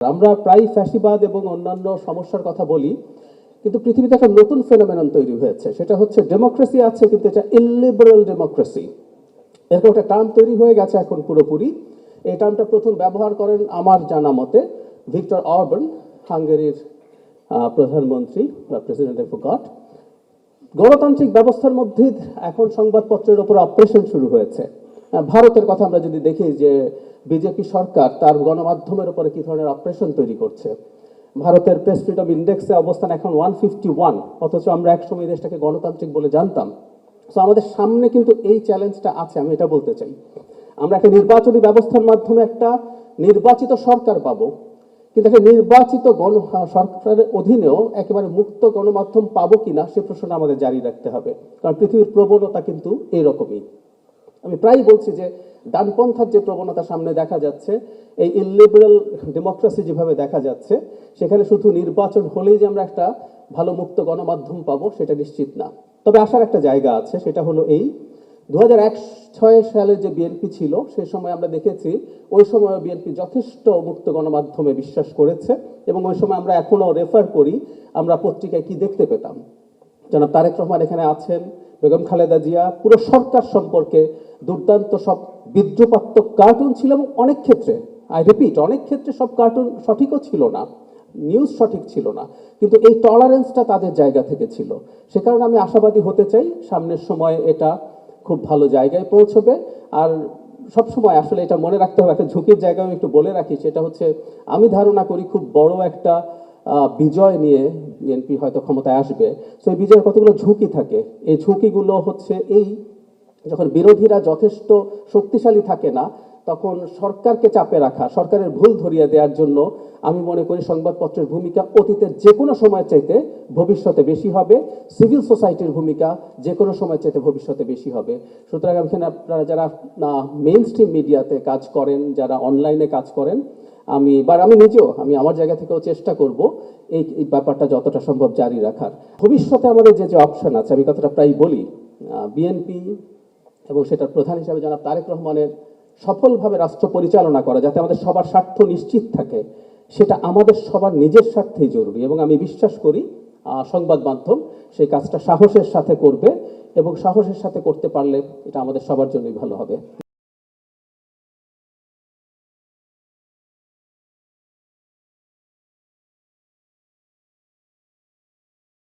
আমরা প্রায় ফ্যাসিবাদ এবং অন্যান্য সমস্যার কথা বলি, কিন্তু পৃথিবীতে একটা নতুন ফেনোমেনন তৈরি হয়েছে। সেটা হচ্ছে ডেমোক্রেসি আছে, কিন্তু এটা ইলিবারাল ডেমোক্রেসি। এরকম একটা টার্ম তৈরি হয়ে গেছে এখন পুরোপুরি। এই টার্মটা প্রথম ব্যবহার করেন আমার জানা মতে ভিক্টর অরবান, হাঙ্গেরির প্রধানমন্ত্রী বা প্রেসিডেন্ট অফ গট। গণতান্ত্রিক ব্যবস্থার মধ্যে এখন সংবাদপত্রের উপর অপারেশন শুরু হয়েছে। ভারতের কথা আমরা যদি দেখি যে বিজেপি সরকার তার গণমাধ্যমের উপরে কি ধরনের অপারেশন তৈরি করছে। ভারতের প্রেস ফ্রিডম ইন্ডেক্সে অবস্থান এখন 151, অথচ আমরা একসময় দেশটাকে গণতান্ত্রিক বলে জানতাম। তো আমাদের সামনে কিন্তু এই চ্যালেঞ্জটা আছে, আমি এটা বলতে চাই। আমরা একটা নির্বাচনী ব্যবস্থার মাধ্যমে একটা নির্বাচিত সরকার পাবো, কিন্তু একটা নির্বাচিত সরকারের অধীনেও একেবারে মুক্ত গণমাধ্যম পাবো কিনা সে প্রশ্নটা আমাদের জারি রাখতে হবে। কারণ পৃথিবীর প্রবণতা কিন্তু এইরকমই। আমি প্রায় বলছি যে ডানপন্থার যে প্রবণতা সামনে দেখা যাচ্ছে, এই ইলিবারাল ডেমোক্রেসি যেভাবে দেখা যাচ্ছে, সেখানে শুধু নির্বাচন হলেই যে আমরা একটা ভালো মুক্ত গণমাধ্যম পাবো সেটা নিশ্চিত না। তবে আসার একটা জায়গা আছে, সেটা হলো এই 2006 সালে যে বিএনপি ছিল সে সময় আমরা দেখেছি ওই সময় বিএনপি যথেষ্ট মুক্ত গণমাধ্যমে বিশ্বাস করেছে, এবং ওই সময় আমরা এখনো রেফার করি আমরা পত্রিকায় কি দেখতে পেতাম। জনাব তারেক রহমান এখানে আছেন, বেগম খালেদা জিয়া, পুরো সরকার সম্পর্কে দুর্দান্ত সব বিদ্রুপাত্মক কার্টুন ছিল, এবং অনেক ক্ষেত্রে, আই রিপিট, অনেক ক্ষেত্রে সব কার্টুন সঠিকও ছিল না, নিউজ সঠিক ছিল না, কিন্তু এই টলারেন্সটা তাদের জায়গা থেকে ছিল। সে কারণে আমি আশাবাদী হতে চাই সামনের সময় এটা খুব ভালো জায়গায় পৌঁছবে। আর সবসময় আসলে এটা মনে রাখতে হবে, একটা ঝুঁকির জায়গায় আমি একটু বলে রাখি, সেটা হচ্ছে আমি ধারণা করি খুব বড় একটা বিজয় নিয়ে বিএনপি হয়তো ক্ষমতায় আসবে। তো এই বিজয়ের কতগুলো ঝুঁকি থাকে। এই ঝুঁকিগুলো হচ্ছে এই, যখন বিরোধীরা যথেষ্ট শক্তিশালী থাকে না, তখন সরকারকে চাপে রাখা, সরকারের ভুল ধরিয়ে দেওয়ার জন্য আমি মনে করি সংবাদপত্রের ভূমিকা অতীতের যে কোনো সময় চাইতে ভবিষ্যতে বেশি হবে। সিভিল সোসাইটির ভূমিকা যে কোনো সময় চাইতে ভবিষ্যতে বেশি হবে। সুতরাং এখানে আপনারা যারা মেইন স্ট্রিম মিডিয়াতে কাজ করেন, যারা অনলাইনে কাজ করেন, আমি নিজেও আমার জায়গা থেকেও চেষ্টা করব এই ব্যাপারটা যতটা সম্ভব জারি রাখার। ভবিষ্যতে আমাদের যে অপশন আছে, আমি কথাটা প্রায় বলি, বিএনপি এবং সেটার প্রধান হিসাবে জনাব তারেক রহমানের সফলভাবে রাষ্ট্র পরিচালনা করা, যাতে আমাদের সবার স্বার্থ নিশ্চিত থাকে, সেটা আমাদের সবার নিজের স্বার্থেই জরুরি। এবং আমি বিশ্বাস করি সংবাদ মাধ্যম সেই কাজটা সাহসের সাথে করবে, এবং সাহসের সাথে করতে পারলে এটা আমাদের সবার জন্যই ভালো হবে।